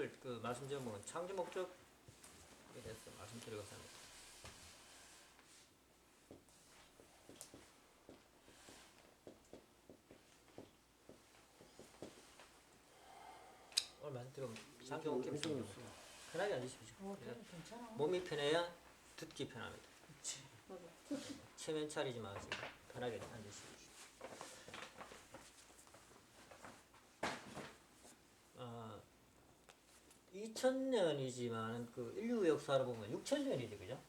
오늘 그 말씀 제목은 창조 목적에 대해서 말씀드리고자 합니다. 오늘 말씀드리면 창조 목적이 있습니다. 편하게 앉으십시오. 괜찮아. 몸이 편해야 듣기 편합니다. 그치. 체면 차리지 마시고 편하게 앉으십시오. 2000년이지만 그 인류 역사로 보면 6000년이죠, 그죠?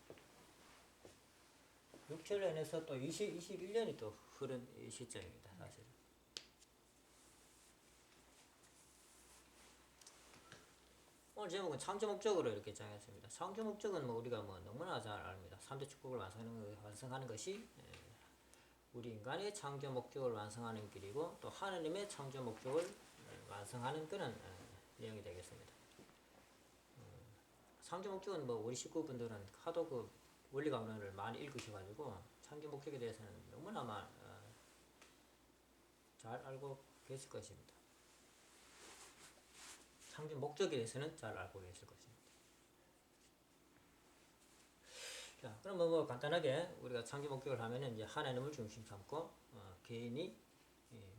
6000년에서 또 21년이 또 흐른 이 시점입니다, 사실. 오늘 제목은 창조 목적으로 이렇게 정했습니다. 창조 목적은 뭐 우리가 뭐 너무나 잘 압니다. 3대 축복을 완성하는 것이 우리 인간의 창조 목적을 완성하는 길이고 또 하느님의 창조 목적을 완성하는 그런 내용이 되겠습니다. 창조 목적은 뭐 우리 식구분들은 하도 그 원리 강론을 많이 읽으셔가지고 창조 목적에 대해서는 너무나 잘 알고 계실 것입니다. 창조 목적에 대해서는 잘 알고 계실 것입니다. 자, 그럼 뭐 간단하게 우리가 창조 목적을 하면은 이제 하나님을 중심 삼고 개인이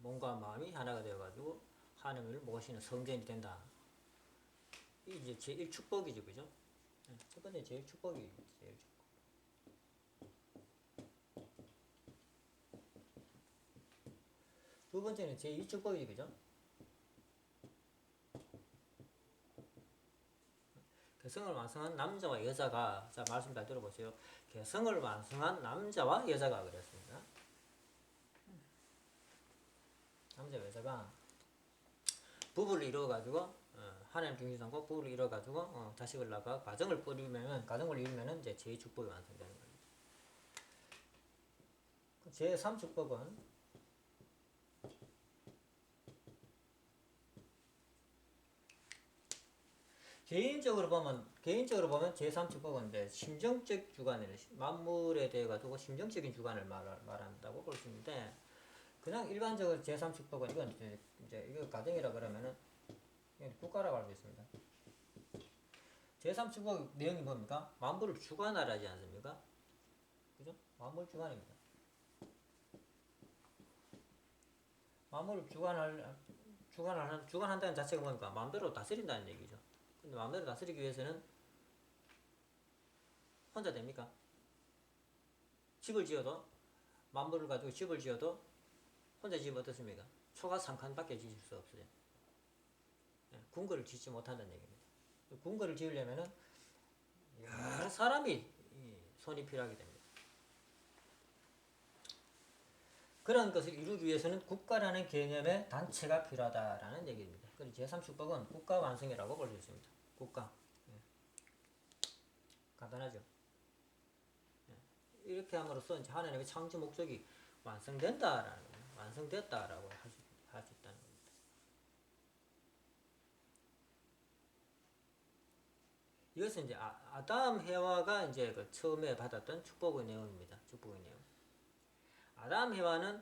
몸과 마음이 하나가 되어가지고 하나님을 모시는 성전이 된다. 이 이제 제일 축복이죠, 그죠? 첫 번째 제일 축복이 제일 축복. 두 번째는 제일 축복이죠, 그죠? 개성을 완성한 남자와 여자가, 자 말씀 잘 들어보세요. 개성을 완성한 남자와 여자가 그랬습니다. 남자와 여자가 부부를 이루어가지고 하나님 중심 삼고 부부를 이루어가지고 자식을 낳아 가정을 이루면은 이제 제 축복이 완성되는 겁니다. 제 3축복은 개인적으로 보면 제3축복은 이제 심정적 주관을 만물에 대해 가지고 심정적인 주관을 말한다고 볼 수 있는데 그냥 일반적으로 제3축복은 이건 이제 이거 가정이라 그러면은 국가라고 할 수 있습니다. 제3축복 내용이 뭡니까? 만물을 주관하라지 않습니까? 그죠? 만물 주관입니다. 만물을 주관한다는 자체가 뭡니까? 마음대로 다스린다는 얘기죠. 근데 마음대로 다스리기 위해서는 혼자 됩니까? 집을 지어도 만물을 가지고 집을 지어도 혼자 지으면 어떻습니까? 초가 3칸밖에 지을 수 없어요. 궁궐을 짓지 못한다는 얘기입니다. 궁궐을 지으려면은 여러 사람이 손이 필요하게 됩니다. 그런 것을 이루기 위해서는 국가라는 개념의 단체가 필요하다라는 얘기입니다. 그리고 제3축복은 국가 완성이라고 볼 수 있습니다. 국가. 간단하죠. 이렇게 함으로써 이제 하나님의 창조 목적이 완성됐다라고 할 수 있다는 겁니다. 이것은 이제 아담 해와가 이제 그 처음에 받았던 축복의 내용입니다. 축복의 내용. 아담 해와는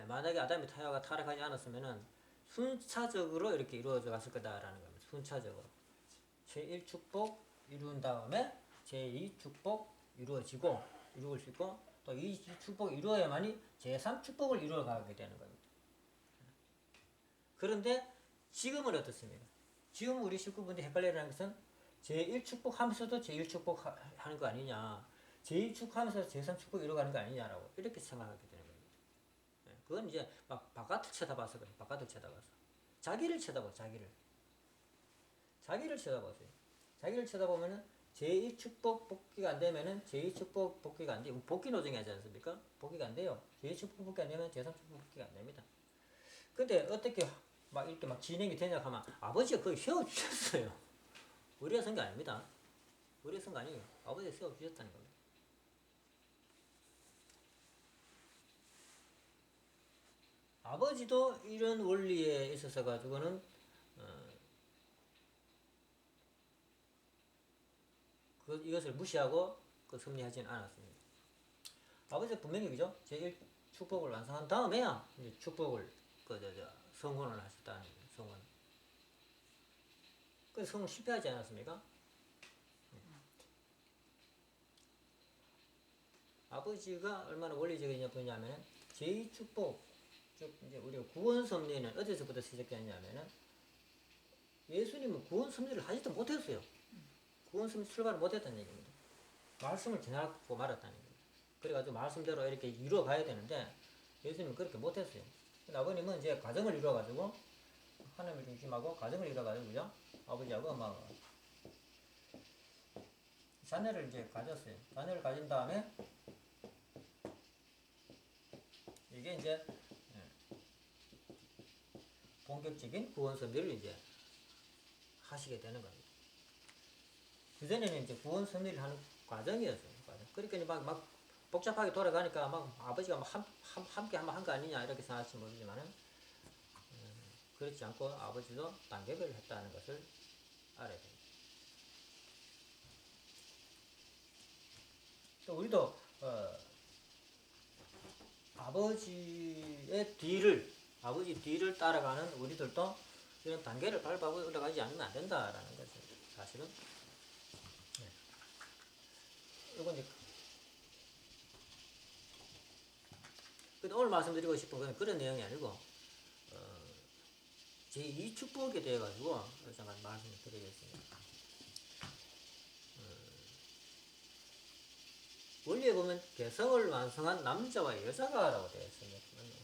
만약에 아담이 해와가 타락하지 않았으면은 순차적으로 이렇게 이루어져 갔을 거다라는 겁니다. 순차적으로. 제1축복 이룬 다음에 제2축복 이루어질 수 있고 또 이 축복을 이루어야만이 제3축복을 이루어 가게 되는 겁니다. 그런데 지금은 어떻습니까? 지금 우리 식구분들이 헷갈리라는 것은 제1축복 하면서도 제1축복 하는 거 아니냐, 제2축복 하면서 제3축복 이루어가는 거 아니냐라고 이렇게 생각하게 되는 겁니다. 그건 이제 막 바깥을 쳐다봐서 그래요. 바깥을 쳐다봐서. 자기를 쳐다보세요. 자기를 쳐다보세요. 자기를 쳐다보면은 제1축복 복귀가 안 되면은 제2축복 복귀가 안 돼요. 복귀 노정이 하지 않습니까? 복귀가 안 돼요. 제2축복 복귀 안 되면 제3축복 복귀가 안 됩니다. 근데 어떻게 막 이렇게 막 진행이 되냐 하면 아버지가 그걸 세워주셨어요. 우리가 쓴 게 아닙니다. 우리가 쓴 거 아니에요. 아버지가 세워주셨다는 겁니다. 아버지도 이런 원리에 있어서 가지고는 이것을 무시하고 섭리하지는 않았습니다. 아버지가 분명히 그죠? 제1 축복을 완성한 다음에야 이제 축복을 성혼을 하셨다는 거예요. 성혼. 그 성은 실패하지 않았습니까? 아버지가 얼마나 원리적이냐 보냐면은 제2축복, 즉 이제 우리가 구원 섭리는 어디서부터 시작했냐면은 예수님은 구원 섭리를 하지도 못했어요. 구원 섭리 출발을 못했다는 얘기입니다. 말씀을 지나고 말았다는 얘기입니다. 그래가지고 말씀대로 이렇게 이루어 가야 되는데 예수님은 그렇게 못했어요. 아버님은 이제 가정을 이루어가지고 하나님을 중심하고 가정을 이루어가지고 그죠? 아버지하고 엄마가 자녀를 이제 가졌어요. 자녀를 가진 다음에 이게 이제 본격적인 구원 섭리를 이제 하시게 되는 겁니다. 그전에는 이제 구원 섭리를 하는 과정이었어요. 그러니까 막 복잡하게 돌아가니까 막 아버지가 막 함께 한 거 아니냐 이렇게 생각할지 모르지만은 그렇지 않고 아버지도 단계별로 했다는 것을 알아야 됩니다. 또 우리도 아버지 뒤를 따라가는 우리들도 이런 단계를 밟아 올라가지 않으면 안 된다라는 것을 사실은 이건 이제 근데 오늘 말씀드리고 싶은 건 그런 내용이 아니고 제2축복에 대해 가지고 잠깐 말씀을 드리겠습니다. 원리에 보면 개성을 완성한 남자와 여자가라고 되어 있습니다.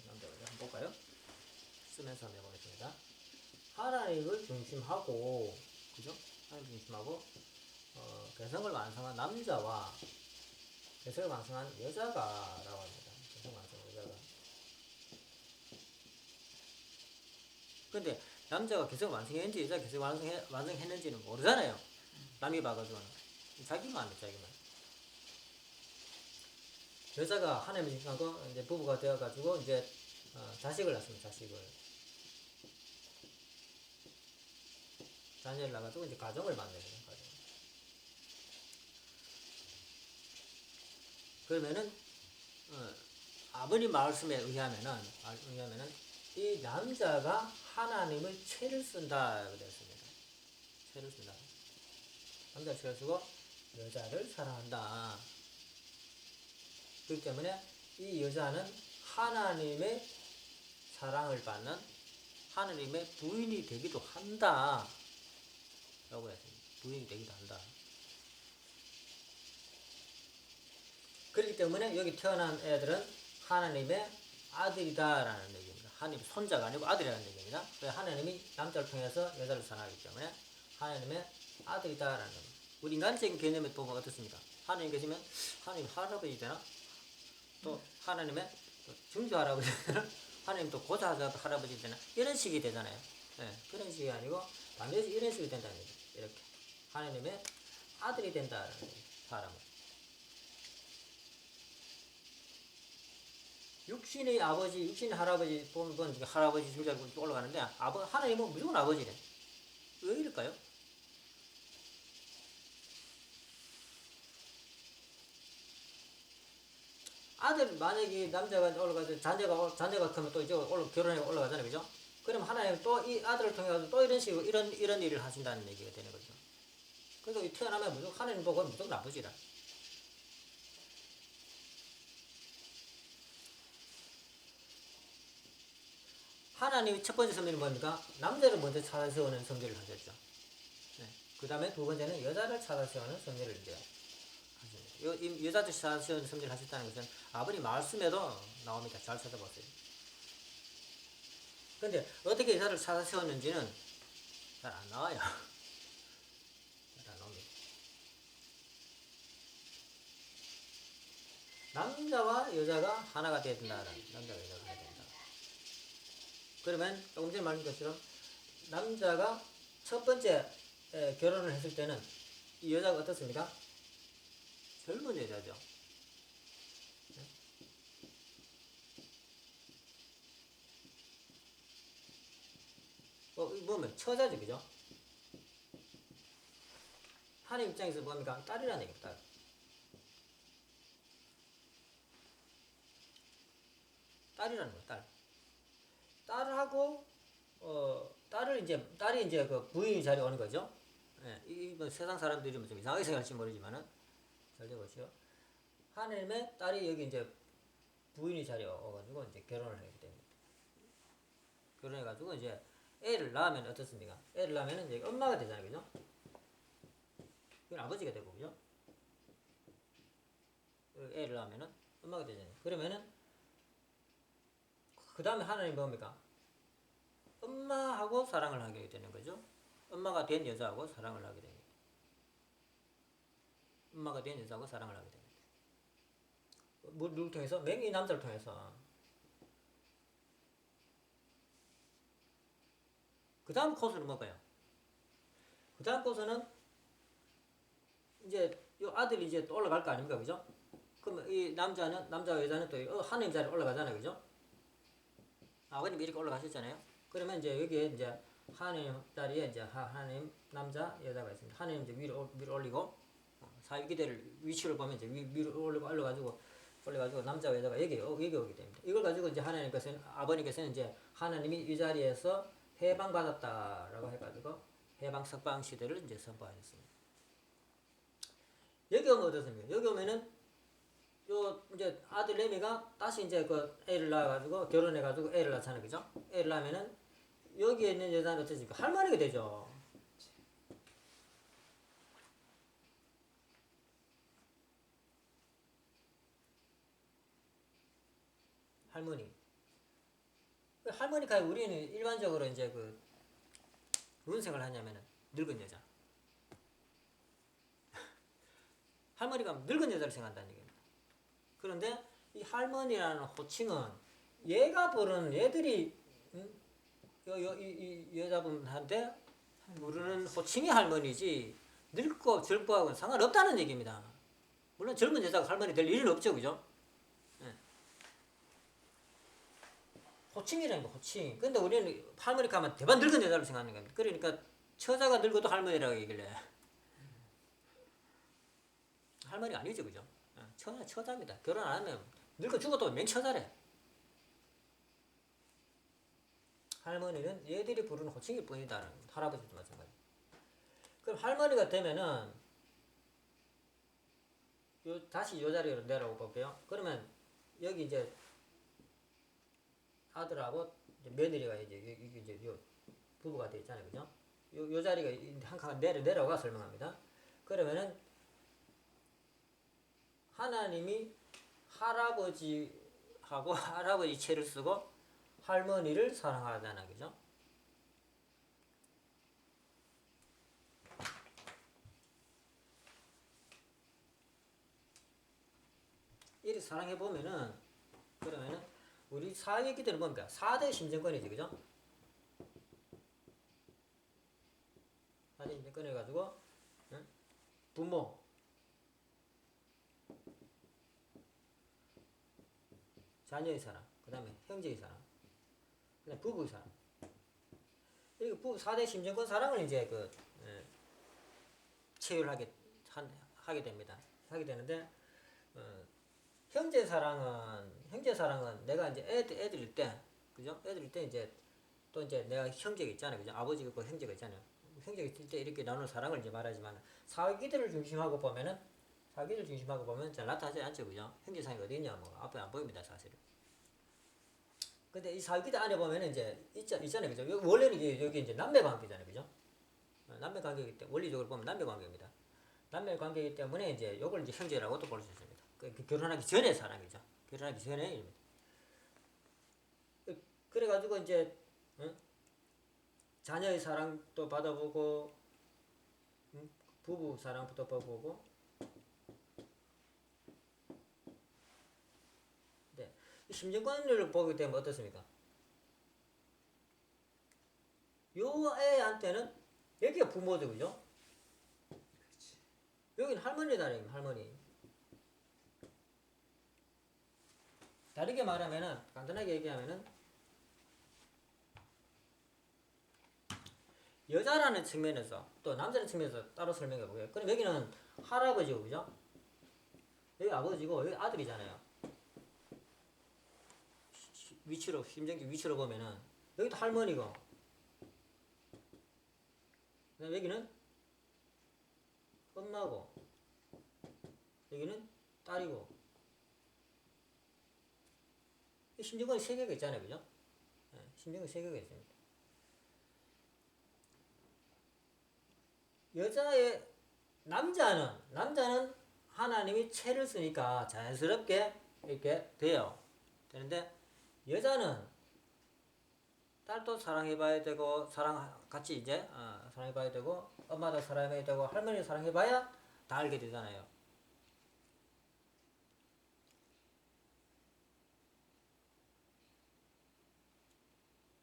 남자가 한번 볼까요? 쓰면서 한번 해보겠습니다. 하나님을 중심하고, 그죠? 하나님 중심하고 개성을 완성한 남자와 개성을 완성한 여자가라고 합니다. 개성을 완성한 여자가. 근데 남자가 개성을 완성했는지 여자가 개성을 완성했는지는 모르잖아요. 남이 봐가지고는. 자기만 해, 자기만. 여자가 하나님을 중심하고 이제 부부가 되어가지고 이제 자식을 낳습니다. 자녀를 낳아가지고 이제 가정을 만드는 거예요. 그러면은 아버님 말씀에 의하면은 이 남자가 하나님을 채를 쓴다 그랬습니다. 채를 쓴다. 남자가 채를 쓰고 여자를 사랑한다. 그렇기 때문에 이 여자는 하나님의 사랑을 받는 하나님의 부인이 되기도 한다. 라고 했습니다. 부인이 되기도 한다. 그렇기 때문에 여기 태어난 애들은 하나님의 아들이다라는 얘기입니다. 하나님 손자가 아니고 아들이라는 얘기입니다. 하나님이 남자를 통해서 여자를 사랑하기 때문에 하나님의 아들이다라는 겁니다. 우리 인간적인 개념에 보면 어떻습니까? 하나님 계시면 하나님 할아버지 되나? 또 하나님의 증조 할아버지 되나? 하나님 또 고자 할아버지 되나? 이런 식이 되잖아요. 네, 그런 식이 아니고 반드시 이런 식이 된다는 얘기죠. 이렇게 하나님의 아들이 된다는 얘기죠. 사람은. 육신의 아버지, 육신의 할아버지 보면 할아버지 줄자로 올라가는데 하나님은 무조건 아버지래. 왜 이럴까요? 아들 만약에 남자가 올라가서 자녀가 크면 또 이제 결혼해 올라가잖아요, 그죠? 그럼 하나님 또 이 아들을 통해 또 이런 식으로 이런 일을 하신다는 얘기가 되는 거죠. 그래서 태어나면 무조건 하나님 보고 무조건 아버지라. 하나님의 첫 번째 섭리는 뭡니까? 남자를 먼저 찾아 세우는 섭리를 하셨죠. 네. 그 다음에 두 번째는 여자를 찾아 세우는 섭리를 이제 하십니다. 여자들 찾아 세우는 섭리를 하셨다는 것은 아버지 말씀에도 나옵니다. 잘 찾아보세요. 근데 어떻게 여자를 찾아 세웠는지는 잘 안 나와요. 잘 안 나옵니다. 남자와 여자가 하나가 되어야 된다라는 남자와 여자가 해야 된다. 그러면 조금 전에 말한 것처럼 남자가 첫 번째 결혼을 했을 때는 이 여자가 어떻습니까? 젊은 여자죠. 뭐면 처자죠, 그죠? 하나님 입장에서 뭡니까? 딸이라는 얘기입니다. 딸. 딸이라는 거예요, 딸. 딸하고 딸이 이제 그 부인이 자리에 오는 거죠. 예, 뭐 세상 사람들이 좀 이상하게 생각할지 모르지만은 잘 들어보시오. 하나님의 딸이 여기 이제 부인이 자리에 와가지고 이제 결혼을 하게 됩니다. 결혼해가지고 이제 애를 낳으면 어떻습니까? 애를 낳으면 이제 엄마가 되잖아요, 그죠? 그건 아버지가 되고, 그죠? 애를 낳으면은 엄마가 되잖아요. 그러면은 그 다음에 하나님 뭡니까? 엄마하고 사랑을 하게 되는 거죠. 엄마가 된 여자하고 사랑을 하게 됩니다. 엄마가 된 여자하고 사랑을 하게 됩니다. 누굴 통해서? 맹이 남자를 통해서. 그 다음 코스는 뭘까요? 그 다음 코스는 이제 요 아들이 이제 또 올라갈 거 아닙니까, 그죠? 그럼 이 남자와 여자는 또 하나님 자리에 올라가잖아요, 그죠? 아버님 이렇게 올라가셨잖아요. 그러면 이제 여기에 이제 하나님 자리에 이제 하나님 남자 여자가 있습니다. 하나님 이제 위로 올리고 사위기대를 위치를 보면 이제 위로 올려가지고 남자와 여자가 여기 오게 됩니다. 이걸 가지고 이제 아버님께서는 이제 하나님이 이 자리에서 해방받았다라고 해가지고 해방 석방 시대를 이제 선포하셨습니다. 여기 오면 어떻습니까? 여기 오면은 요 이제 아들 레미가 다시 이제 그 애를 낳아가지고 결혼해가지고 애를 낳잖아요, 그죠? 애를 낳으면은 여기에 있는 여자는 어떻습니까? 할머니가 되죠. 할머니. 할머니가 우리는 일반적으로 이제 무슨 생각을 하냐면은 늙은 여자. 할머니가 늙은 여자를 생각한다는 얘기입니다. 그런데 이 할머니라는 호칭은 얘가 부르는 얘들이 이 여자분한테 부르는 호칭이 할머니지 늙고 젊고하고는 상관없다는 얘기입니다. 물론 젊은 여자가 할머니 될 일은 없죠, 그죠? 네. 호칭이라는 거 호칭. 근데 우리는 할머니 가면 대반 늙은 여자로 생각하는 겁니다. 그러니까 처자가 늙어도 할머니라고 얘기를 해. 할머니가 아니죠, 그죠? 처자입니다. 결혼 안 하면 늙어 죽어도 맹처자래. 할머니는 얘들이 부르는 호칭일 뿐이다. 할아버지도 마찬가지. 그럼 할머니가 되면은 다시 요 자리로 내려오고 볼게요. 그러면 여기 이제 아들하고 이제 며느리가 이제 요 부부가 돼 있잖아요, 그죠? 요 자리가 한 칸 내려가 설명합니다. 그러면은 하나님이 할아버지하고 할아버지 채를 쓰고 할머니를 사랑하잖아, 그죠? 이렇게 사랑해 보면은 그러면은 우리 사회기들은 뭡니까? 4대 심정권이지, 그죠? 4대 심정권 해가지고 응? 부모, 자녀의 사랑, 그 다음에 형제의 사랑, 그 다음에 부부의 사랑. 이렇게 4대 심정권 사랑을 이제 체휼하게 하게 됩니다. 하게 되는데 형제 사랑은 내가 이제 애들일 때, 그죠? 애들일 때 이제 또 이제 내가 형제가 있잖아요, 그죠? 아버지가 있고 형제가 있잖아요. 형제가 있을 때 이렇게 나누는 사랑을 이제 말하지만 사기들을 중심하고 보면 잘 나타나지 않죠, 그죠? 형제 사이가 어디 있냐, 뭐 앞에 안 보입니다, 사실은. 근데 이 사기들 안에 보면 이제 있잖아요, 그죠? 원래는 여기 이제 남매 관계잖아요, 그죠? 남매 관계이기 때문에 원리적으로 보면 남매 관계입니다. 남매 관계이기 때문에 이제 요걸 이제 형제라고도 볼 수 있습니다. 결혼하기 전의 사랑이죠. 결혼하기 전에 일입니다. 그래가지고 이제 자녀의 사랑도 받아보고 부부 사랑부터 받아보고 네. 심정권을 보게 되면 어떻습니까? 요 애한테는 여기가 부모죠, 그죠? 여기는 할머니다, 할머니. 다르게 말하면은, 간단하게 얘기하면은, 여자라는 측면에서, 또 남자라는 측면에서 따로 설명해 보게요. 그럼 여기는 할아버지고, 그죠? 여기 아버지고, 여기 아들이잖아요. 심정기 위치로 보면은, 여기도 할머니고, 여기는 엄마고 여기는 딸이고 심증권이 세 개가 있잖아요, 그죠? 네, 심증권이 세 개가 있습니다. 남자는 하나님이 채를 쓰니까 자연스럽게 이렇게 돼요. 되는데 여자는 딸도 사랑해봐야 되고 같이 이제 사랑해봐야 되고 엄마도 사랑해봐야 되고 할머니 사랑해봐야 다 알게 되잖아요.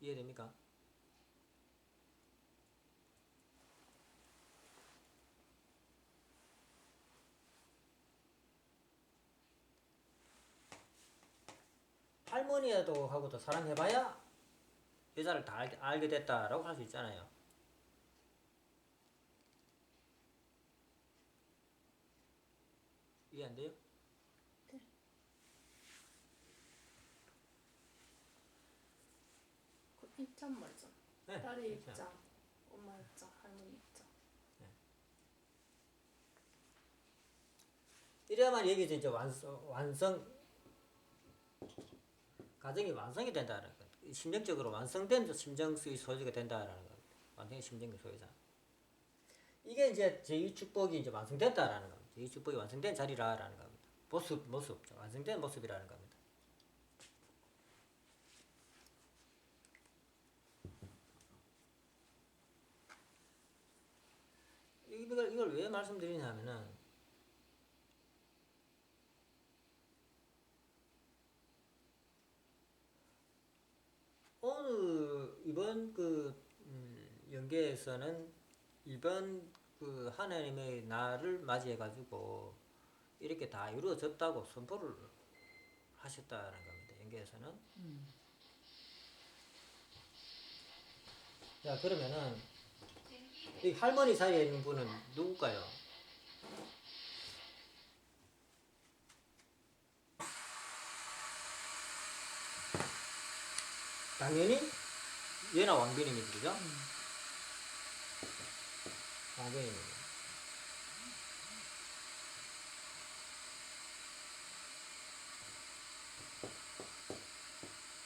이해됩니까? 할머니도 하고도 사랑해봐야 여자를 다 알게 됐다라고 할 수 있잖아요. 이해 안 돼요? 네. 그 입장 말이죠. 네, 딸의 입장. 입장, 엄마 입장, 할머니 입장. 이래야만 여기서 이제 완성 가정이 완성이 된다는 거. 심정적으로 완성된 심정의 소유가 된다라는 겁니다. 완성의 심정의 소유자. 이게 이제 제2축복이 이제 완성됐다라는 겁니다. 제2축복이 완성된 자리라라는 겁니다. 모습, 완성된 모습이라는 겁니다. 이걸 왜 말씀드리냐면은 오늘 이번 연계에서는 이번 하나님의 날을 맞이해 가지고 이렇게 다 이루어졌다고 선포를 하셨다는 겁니다. 연계에서는. 자, 그러면은 이 할머니 자리에 있는 분은 누굴까요? 당연히 예나 왕비님이죠, 그죠? 왕비님입니다.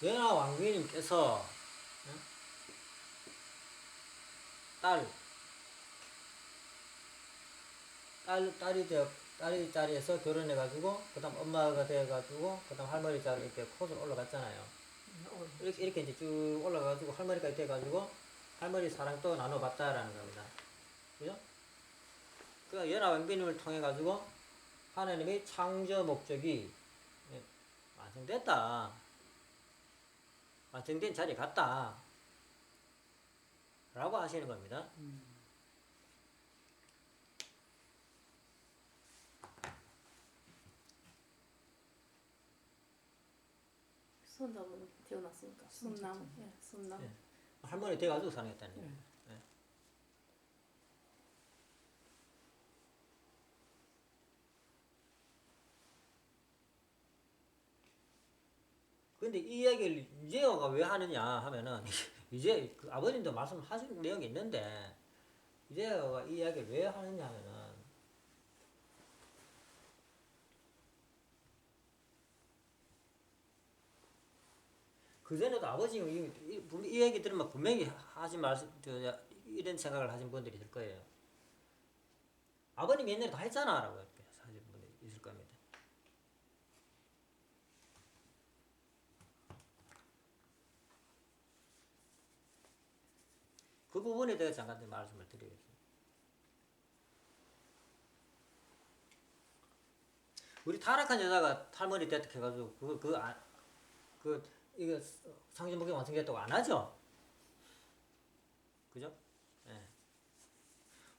예나 왕비님께서 딸이 자리에서 결혼해가지고, 그 다음 엄마가 돼가지고, 그 다음 할머니 자리 이렇게 코스로 올라갔잖아요. 이렇게 이제 쭉 올라가가지고 할머니까지 돼가지고, 할머니 사랑 또 나눠봤다라는 겁니다. 그죠? 그 연하 왕비님을 통해가지고, 하나님의 창조 목적이 완성됐다. 완성된 자리에 갔다. 라고 하시는 겁니다. 손자분 태어났으니까 손남, 예, 손남. 네. 할머니 돼가지고 사랑했다는 거예요. 네. 근데 이 이야기를 이재호가 왜 하느냐 하면은 이제 그 아버님도 말씀하신 내용이 있는데 이재호가 이 이야기를 왜 하느냐 하면은 그전에도 아버지가 이 얘기 들으면 분명히 하신 말씀 이런 생각을 하신 분들이 있을 거예요. 아버님 옛날에 다 했잖아 라고 이렇게 하신 분들이 있을 겁니다. 그 부분에 대해서 잠깐 말씀을 드리겠습니다. 우리 타락한 여자가 할머니 됐다 해가지고 이거 상징목이 완성됐다고 안 하죠? 그죠? 예.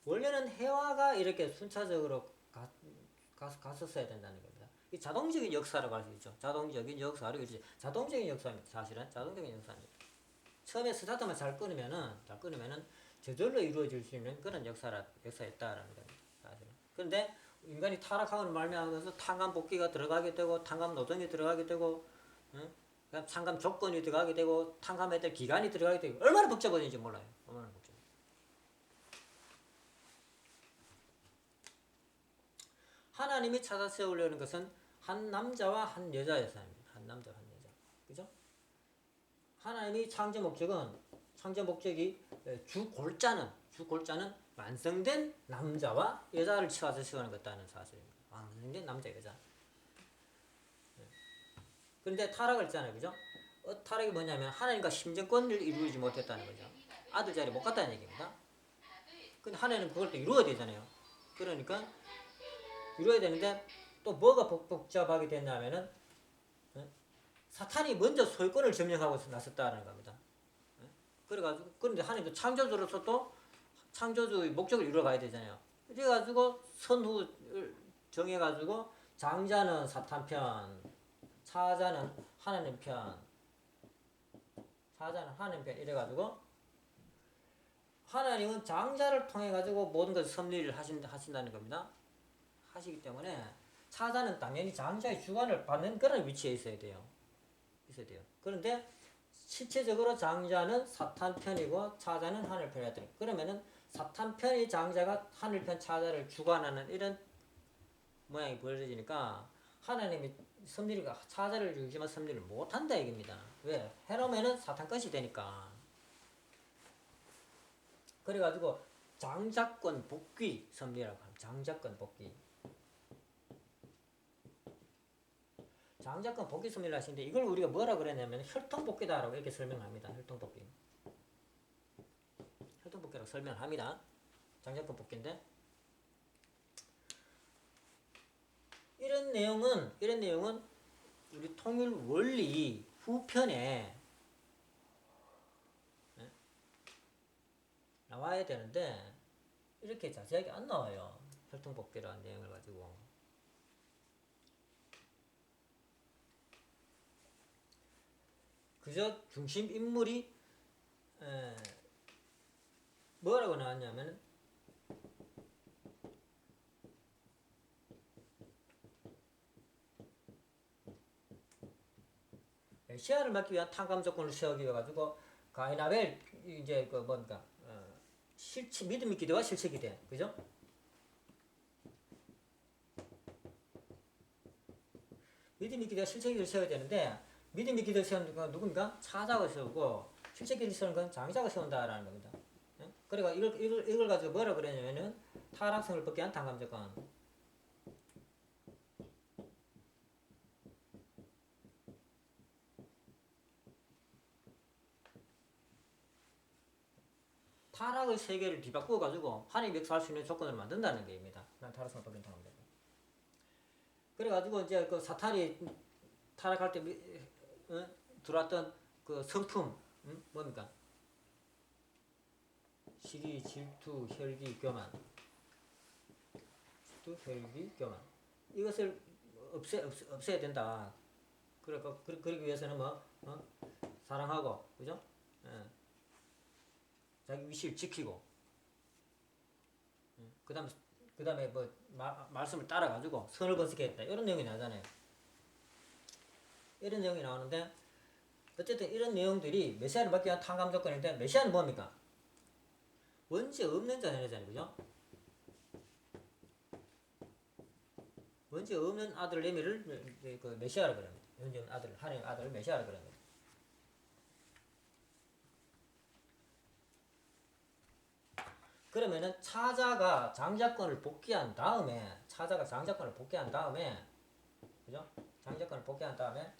원래는 해와가 이렇게 순차적으로 갔었어야 된다는 겁니다. 이 자동적인 역사라고 할 수 있죠. 자동적인 역사로 이제 자동적인 역사입니다. 사실은 자동적인 역사입니다. 처음에 스타트만 잘 끊으면은 저절로 이루어질 수 있는 그런 역사였다라는 겁니다. 사실은. 그런데 인간이 타락하고 말미암아서 탕감 복귀가 들어가게 되고 탕감 노동이 들어가게 되고 그다음 탕감 조건이 들어가게 되고 탕감해야 될 기간이 들어가게 되고 얼마나 복잡한지 몰라요. 얼마나 복잡해. 하나님이 찾아 세우려는 것은 한 남자와 한 여자의 사람입니다. 한 남자와 한 여자. 그죠? 하나님이 창조 목적이 주골자는 완성된 남자와 여자를 찾아 세우는 것다는 사실입니다. 완성된 남자 여자. 그런데 타락을 했잖아요. 그죠? 타락이 뭐냐면 하나님과 심정권을 이루지 못했다는 거죠. 아들 자리 못 갔다는 얘기입니다. 근데 하나님은 그걸 또 이루어야 되잖아요. 그러니까 이루어야 되는데 또 뭐가 복잡하게 됐냐면은 사탄이 먼저 소유권을 점령하고 나섰다는 겁니다. 그래가지고 그런데 하나님도 창조주로서 또 창조주의 목적을 이루어가야 되잖아요. 그래가지고 선후를 정해가지고 장자는 사탄 편, 사자는 하나님 편, 이래가지고 하나님은 장자를 통해 가지고 모든 것을 섭리를 하신다는 겁니다. 하시기 때문에 사자는 당연히 장자의 주관을 받는 그런 위치에 있어야 돼요. 그런데 실체적으로 장자는 사탄 편이고 사자는 하늘 편이야. 그러면은 사탄 편이 장자가 하늘 편 사자를 주관하는 이런 모양이 벌어지니까 하나님이 사자를 주지만 섭리를 못한다 얘기입니다. 왜? 해놓으면은 사탄 것이 되니까. 그래가지고 장자권 복귀 섭리라고 합니다. 장자권 복귀. 장자권 복귀 섭리를 하시는데 이걸 우리가 뭐라 그랬냐면 혈통복귀다라고 이렇게 설명합니다. 혈통복귀라고 설명을 합니다. 장자권 복귀인데 이런 내용은 우리 통일 원리 후편에 나와야 되는데 이렇게 자세하게 안 나와요. 혈통복귀라는 내용을 가지고. 그저 중심 인물이 뭐라고 나왔냐면 메시아를 맡기 위한 탕감 조건을 세우기 위해 가지고 가인아벨 이제 그 뭔가 믿음의 기대와 실체 기대, 그죠? 믿음의 기대와 실체 기대를 세워야 되는데 믿음의 기대를 세우는 건 누굽니까? 사자가 세우고 실체 기대를 세우는 건 장자가 세운다라는 겁니다. 그러니까 이걸 가지고 뭐라 그러냐면은 타락성을 벗기 위한 탕감 조건. 타락의 세계를 뒤바꾸어 가지고 하나님이 역사할 수 있는 조건을 만든다는 게입니다. 난 타락성을 벗긴 탕감 조건. 그래가지고 이제 그 사탄이 타락할 때 들어왔던 그 성품 뭡니까? 시기, 질투, 혈기, 교만. 이것을 없애야 된다. 그러기 위해서는 사랑하고, 그죠? 자기 위치를 지키고, 그 다음에 말씀을 따라가지고 선을 번식했다. 이런 내용이 나오잖아요. 이런 내용이 나오는데, 어쨌든 이런 내용들이 메시아를 맡기 위한 탕감 조건인데, 메시아는 뭡니까? 원죄 없는 자녀잖아요. 그죠? 원죄 없는 아들 레미를 그 메시아라 그럽니다. 원죄 없는 아들, 하나님 아들을 메시아라 그럽니다. 그러면은 차자가 장자권을 복귀한 다음에 그죠? 장자권을 복귀한 다음에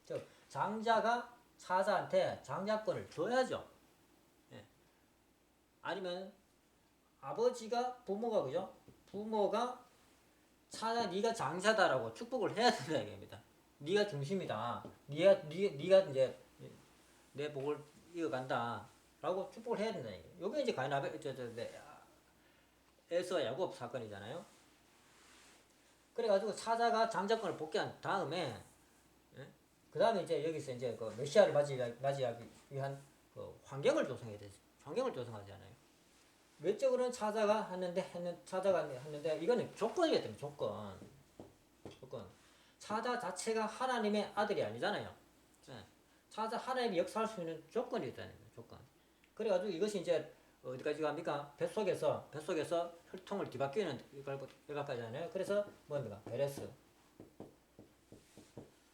즉 장자가 차자한테 장자권을 줘야죠. 예. 아니면 아버지가 부모가 그죠? 부모가 차자 네가 장자다라고 축복을 해야 된다 얘기입니다. 네가 중심이다. 네가 이제 내 복을 이어간다라고 축복을 해야 된다 얘기. 요게 이제 가인아벨 에서 야곱 사건이잖아요. 그래가지고 차자가 장자권을 복귀한 다음에 그 다음에 이제 여기서 이제 그 메시아를 맞이하기 위한 그 환경을 조성해야 되죠. 환경을 조성하지 않아요. 외적으로는 차자가 했는데 이거는 조건이었던 조건. 차자 자체가 하나님의 아들이 아니잖아요. 차자 하나님이 역사할 수 있는 조건이 있다는 거예요. 조건. 그래가지고 이것이 이제 어디까지 갑니까? 뱃속에서 혈통을 뒤바뀌는 일각까지잖아요. 그래서 뭡니까?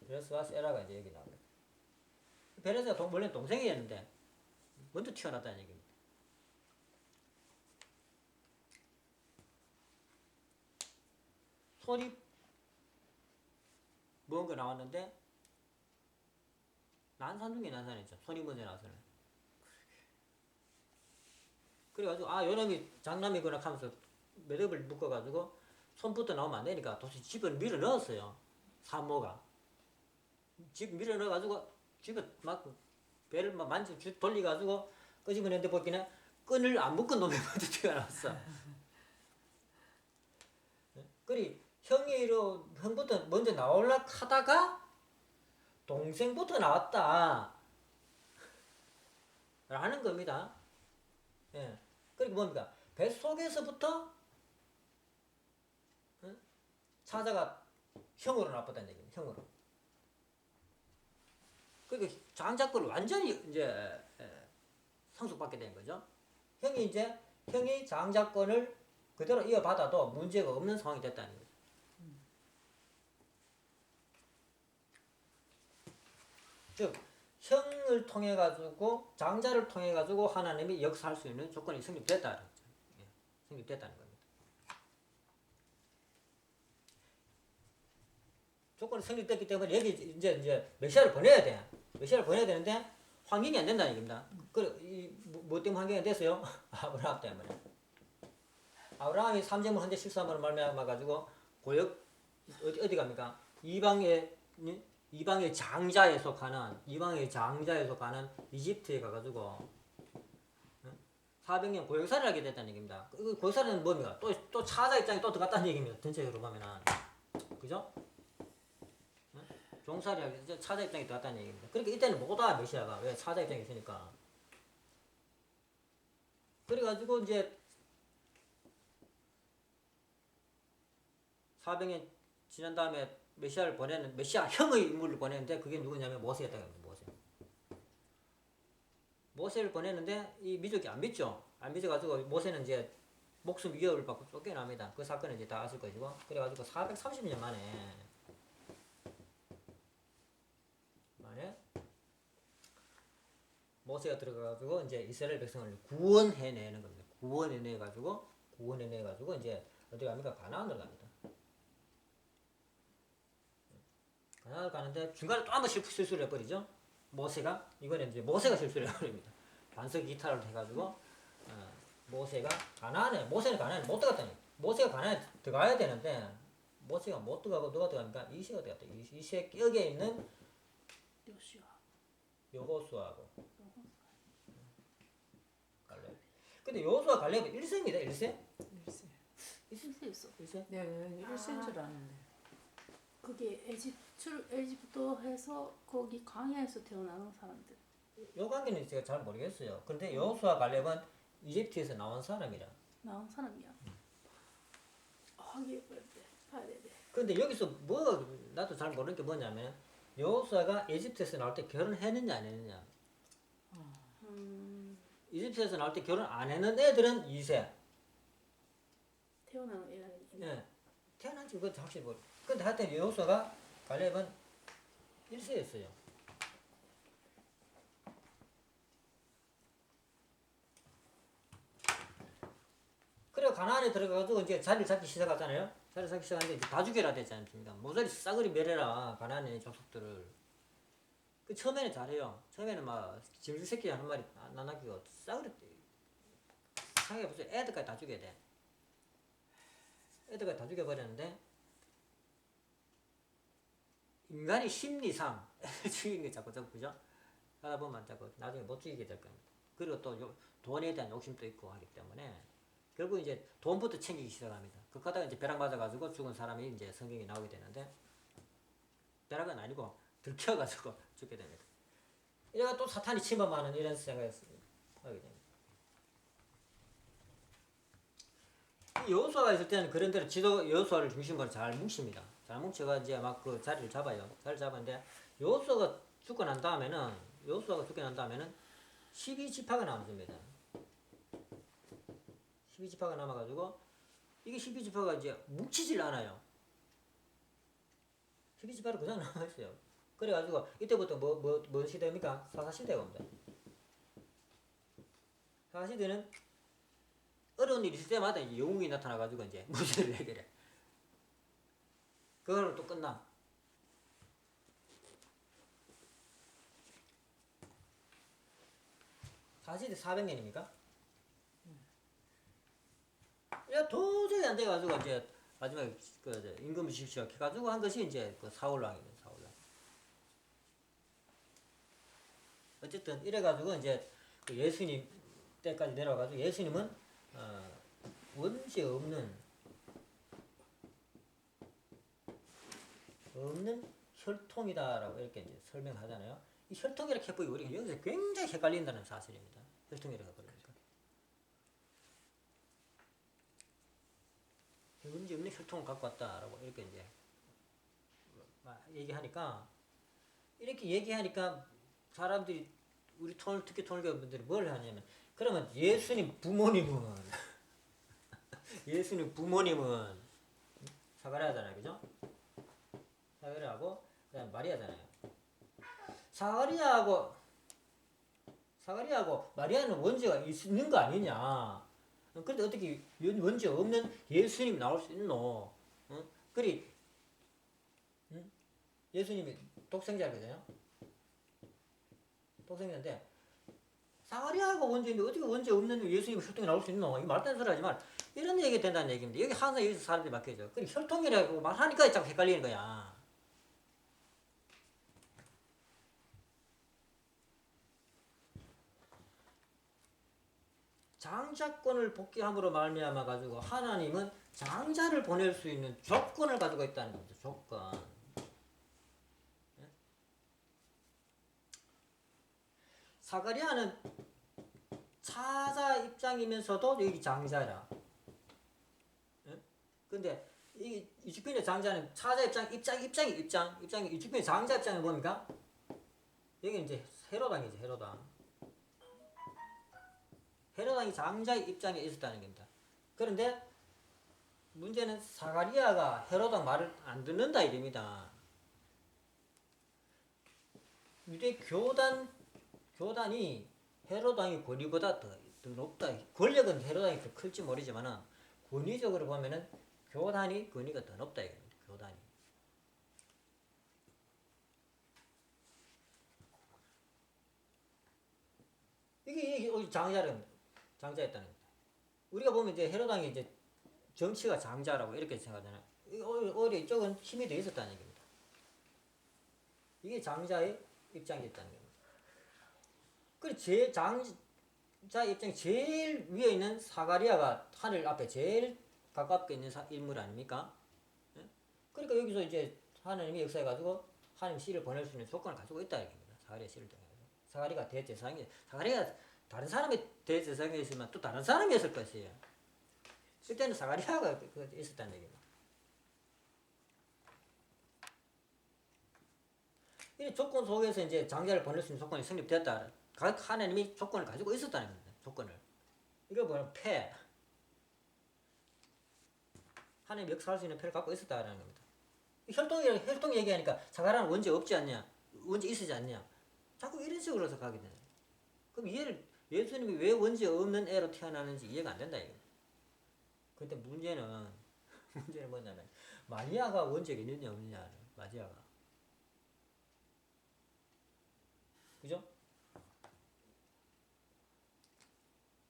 베레스와 세라가 이제 여기 나옵니다. 베레스가 원래 동생이었는데 먼저 튀어났다는 얘기입니다. 손이 뭔가 나왔는데 난산 중에 난산이죠. 손이 먼저 나와서는. 그래가지고 아 요놈이 장남이구나 하면서 매듭을 묶어가지고 손부터 나오면 안 되니까 도대체 집을 밀어 넣었어요. 산모가 집 밀어 넣어가지고 집에 막 배를 막 돌려가지고 끄집어내는데 보기는 끈을 안 묶은 놈이 먼저 튀어나왔어. 그리 형부터 먼저 나올라 하다가 동생부터 나왔다 라는 겁니다. 예. 그리고 뭡니까? 뱃속에서부터 차자가 형으로 나왔다는 얘기입니다. 형으로. 그러니까 장자권을 완전히 이제 상속받게 된 거죠. 형이 장자권을 그대로 이어받아도 문제가 없는 상황이 됐다는 거죠. 즉 형을 통해 가지고 장자를 통해 가지고 하나님이 역사할 수 있는 조건이 성립됐다는 거죠. 예, 성립됐다는 겁니다. 조건이 성립됐기 때문에 여기 이제 메시아를 보내야 돼. 메시아를 보내야 되는데 환경이 안 된다는 얘기입니다. 뭐 때문에 환경이 안 됐어요? 아브라함 때문에. 아브라함이 삼재물 헌재 실수함으로 말미암아 가지고 고역 어디 갑니까? 이방의 장자에 속하는 이집트에 가가지고 400년 고역살이를 하게 됐다는 얘기입니다. 그 고역살이는 뭡니까? 또 차자 입장에 또 들어갔다는 얘기입니다. 전체적으로 보면은 그죠? 종살이 차자 입장에 들어갔다는 얘기입니다. 그러니까 이때는 못 와 메시아가 왜 차자 입장에 있으니까. 그래가지고 이제 400년 지난 다음에 메시아 형의 인물을 보내는데 그게 누구냐면 모세였다고 합니다. 모세를 보내는데 이 민족이 안 믿죠. 안 믿어가지고 모세는 이제 목숨 위협을 받고 쫓겨납니다. 그 사건은 이제 다 아실 것이고 그래가지고 430년 만에 모세가 들어가가지고 이제 이스라엘 백성을 구원해내는 겁니다. 구원해내가지고 이제 어디 갑니까? 가나안으로 갑니다. 가나안을 가는데 중간에 또 한 번 실수를 해버리죠. 이번에 이제 모세가 실수를 해버립니다. 반석 이탈을 해가지고 모세는 가나안에 못 들어갔다니. 모세가 가나안에 들어가야 되는데 모세가 못 들어가고 누가 들어갑니까? 이새가 들어갔다. 이새 격에 있는 여호수아하고 갈렙. 근데 여호수아 갈렙은 1세입니다. 1세? 1세 있어. 1세? 네, 1세인 줄 아는데. 그게 에집트에서 거기 광야에서 태어나는 사람들. 요 관계는 제가 잘 모르겠어요. 근데 여호수아 갈렙은 이집트에서 나온 사람이라. 나온 사람이야. 하게 봐야 돼. 근데 여기서 나도 잘 모르는 게 뭐냐면 여호수아가 이집트에서 나올 때 결혼했느냐 안 했느냐. 이집트에서 나올 때 결혼 안 했는 애들은 2세. 태어나는 애는 예. 태어난지 그것도 확실히 모르. 근데 하여튼 여호수아가 갈렙은 1세였어요. 그리고 가나안에 들어가가지고 이제 자리를 잡기 시작하잖아요. 자리를 잡기 시작하는데 이제 다 죽여라 되지 않습니까? 모조리 싸그리 멸해라 가나안의 족속들을. 그 처음에는 잘해요. 처음에는 막 짐승 새끼 한 마리 안 남기고 싸그리 생각해보세요. 애들까지 다 죽여야 돼. 애들까지 다 죽여버렸는데 인간의 심리상 애들 죽이는 게 자꾸 그죠? 하다 보면 자꾸 나중에 못 죽이게 될 겁니다. 그리고 또 돈에 대한 욕심도 있고 하기 때문에 결국 이제 돈부터 챙기기 시작합니다. 그러다가 이제 벼락 맞아가지고 죽은 사람이 이제 성경에 나오게 되는데 벼락은 아니고 들켜가지고 죽게 됩니다. 이래가 또 사탄이 침범하는 이런 생각을 하게 됩니다. 여호수아가 있을 때는 그런 대로 여호수아를 중심으로 잘 뭉칩니다. 잘 뭉쳐가 이제 막 그 자리를 잡아요. 자리를 잡았는데 여호수아가 죽고 난 다음에는 12지파가 남습니다. 12지파가 남아가지고 이게 12지파가 이제 뭉치질 않아요. 12지파로 그냥 남아있어요. 그래가지고 이때부터 뭔 시대입니까? 사사시대가 옵니다. 사사시대는 어려운 일이 있을 때마다 이제 영웅이 나타나가지고 이제 문제를 해결해. 그걸로 또 끝나. 사시대 400년입니까? 야 도저히 안 돼가지고 이제 마지막에 그 이제 임금을 시켜가지고 한 것이 이제 그 사울왕입니다. 사울왕. 어쨌든 이래가지고 이제 그 예수님 때까지 내려와가지고 예수님은 원죄 없는 혈통이다라고 이렇게 이제 설명하잖아요. 이 혈통이라고 해보기 우리가 여기서 굉장히 헷갈린다는 사실입니다. 혈통이라고 그러니까. 문제 없는 혈통을 갖고 왔다라고 이렇게 이제 얘기하니까 이렇게 얘기하니까 사람들이 우리 특히 통일교분들이 뭘 하냐면 그러면 예수님 부모님은 예수님 부모님은 사가랴잖아요, 그죠? 사가랴하고 그다음 마리아잖아요. 사가랴하고 마리아는 원죄가 있는 거 아니냐? 그런데 어떻게 원죄 없는 예수님이 나올 수 있노? 응? 그리 응? 예수님이 독생자거든요. 독생자인데 사가랴하고 원죄인데 어떻게 원죄 없는 예수님이 혈통이 나올 수 있노? 이 말도 안 되는 소리 하지만 이런 얘기 된다는 얘기입니다. 여기 항상 여기서 사람들이 막혀져. 그리 혈통이라고 말하니까 자꾸 헷갈리는 거야. 장자권을 복귀함으로 말미암아 가지고 하나님은 장자를 보낼 수 있는 조건을 가지고 있다는 겁니다. 조건. 사가랴는 차자 입장이면서도 여기 장자라. 근데 이 이주권의 장자는 차자 입장이 이주권의 장자 입장은 뭡니까? 여기 이제 헤로당이지, 헤로당. 헤로당이 장자의 입장에 있었다는 겁니다. 그런데 문제는 사가리아가 헤로당 말을 안 듣는다 이릅니다. 유대 교단이 헤로당의 권위보다 더 높다. 권력은 헤로당이 더 클지 모르지만은 권위적으로 보면은 교단이 권위가 더 높다 이겁니다. 교단이. 이게 장자였다는 겁니다. 우리가 보면 이제 헤로당이 이제 정치가 장자라고 이렇게 생각하잖아요. 오히려 이쪽은 힘이 더 있었다는 얘기입니다. 이게 장자의 입장이었다는 겁니다. 그리고 장자 입장이 제일 위에 있는 사가리아가 하늘 앞에 제일 가깝게 있는 인물 아닙니까? 그러니까 여기서 이제 하나님이 역사해가지고 하나님 씨를 보낼 수 있는 조건을 가지고 있다 이겁니다. 사가리아 씨를 통해서. 사가리아가 대제사장이 사가리아가 다른 사람이 대제사장이 있으면 또 다른 사람이었을 것이에요. 그때는 사가리아가 있었다는 얘기입니다. 이 조건 속에서 이제 장자를 보낼 수 있는 조건이 성립되었다. 하나님이 조건을 가지고 있었다는 겁니다. 조건을. 이거 뭐냐면 패. 하나님 역사할 수 있는 패를 갖고 있었다는 겁니다. 혈통 얘기하니까 사가랴는 원죄 없지 않냐? 원죄 있으지 않냐? 자꾸 이런 식으로 해서 가게 되네. 그럼 예수님이 왜 원죄 없는 애로 태어나는지 이해가 안 된다 이거. 근데 문제는 뭐냐면 마리아가 원죄가 있느냐 없느냐. 마리아가. 그죠?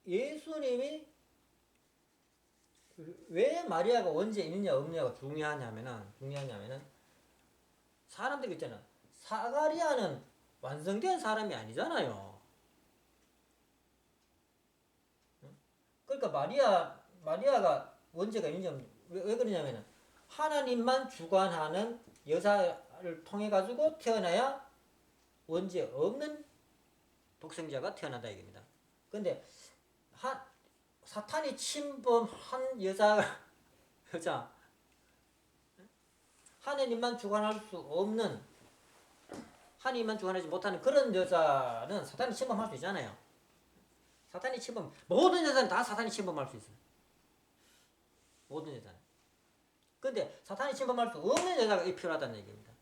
예수님이 왜 마리아가 원죄 있느냐 없느냐가 중요하냐면은 사람들 있잖아. 사가리아는 완성된 사람이 아니잖아요. 그러니까 마리아가 원죄가 있느냐 왜 그러냐면은 하나님만 주관하는 여자를 통해 가지고 태어나야 원죄 없는 독생자가 태어난다 이겁니다. 근데 사탄이 침범한 여자 하나님만 주관할 수 없는 하나님만 주관하지 못하는 그런 여자는 사탄이 침범할 수 있잖아요. 사탄이 침범 모든 여자는 다 사탄이 침범할 수 있어요. 모든 여자는. 근데 사탄이 침범할 수 없는 여자가 필요하다는 얘기입니다.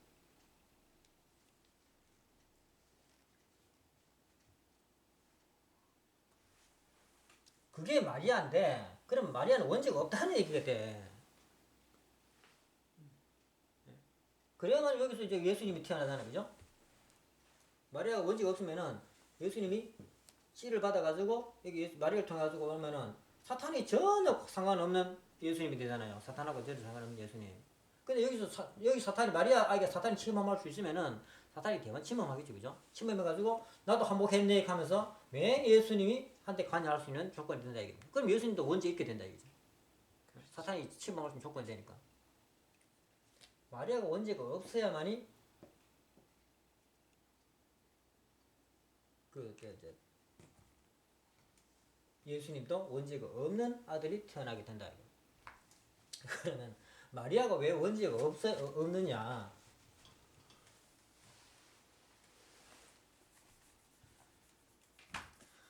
그게 마리아인데 그럼 마리아는 원죄가 없다는 얘기가 돼. 그래야만 여기서 이제 예수님이 태어나잖아요, 그죠? 마리아가 원죄가 없으면은 예수님이 씨를 받아가지고 여기 마리아를 통해가지고 오면은 사탄이 전혀 상관없는 예수님이 되잖아요. 사탄하고 전혀 상관없는 예수님. 근데 여기서 여기 사탄이 마리아 아이가 사탄이 침범할 수 있으면은 사탄이 대만 침범하겠죠, 그죠? 침범해가지고 나도 한복했네 하면서 왜 예수님이 한테 관여할 수 있는 조건이 된다 이거죠. 그럼 예수님도 원죄 있게 된다 이거죠. 사탄이 침범할 수 있는 조건이 되니까. 마리아가 원죄가 없어야만이 이제 예수님도 원죄가 없는 아들이 태어나게 된다. 그러면 마리아가 왜 원죄가 없느냐?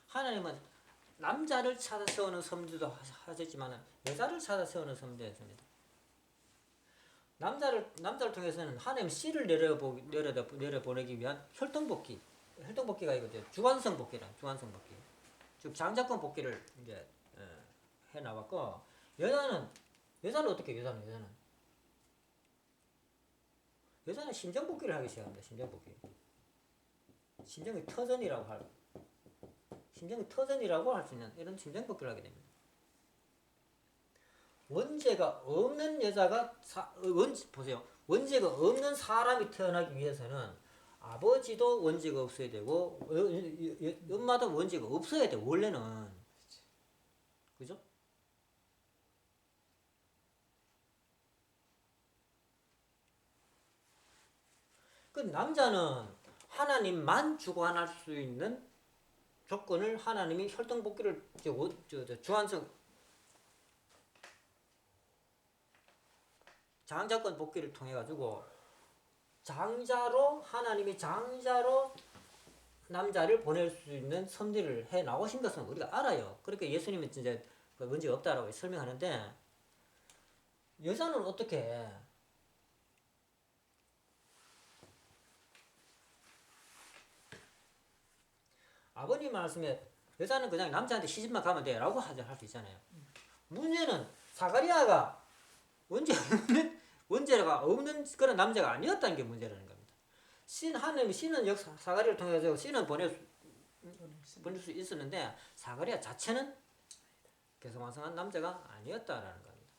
하나님은 남자를 찾아 세우는 섭리도 하셨지만 여자를 찾아 세우는 섭리도 했습니다. 남자를 통해서는 하나님 씨를 내려보내기 위한 혈통복귀가 이거죠. 주관성 복귀라, 주관성 복귀. 즉 장자권 복귀를 이제 해 나왔고 여자는 어떻게 해요? 여자는 심정 복귀를 하기 시작합니다. 심정 복귀. 심정의 터전이라고 할 수 있는 이런 심정 복귀를 하게 됩니다. 원죄가 없는 여자가 보세요. 원죄가 없는 사람이 태어나기 위해서는 아버지도 원죄가 없어야 되고 엄마도 원죄가 없어야 돼. 원래는. 그죠? 그 남자는 하나님만 주관할 수 있는 조건을 하나님이 혈통복귀를 주관성 장자권 복귀를 통해 가지고 하나님이 장자로 남자를 보낼 수 있는 섭리를 해 나오신 것은 우리가 알아요. 그렇게 예수님은 이제 문제가 없다라고 설명하는데 여자는 어떻게 해? 아버님 말씀에 여자는 그냥 남자한테 시집만 가면 돼라고 할 수 있잖아요. 문제는 사가리아가 원죄가 없는 그런 남자가 아니었다는 게 문제라는 겁니다. 하나님이 씨는 사가리아를 통해서 씨는 보낼 수 있었는데 사가리아 자체는 계속완성한 남자가 아니었다라는 겁니다.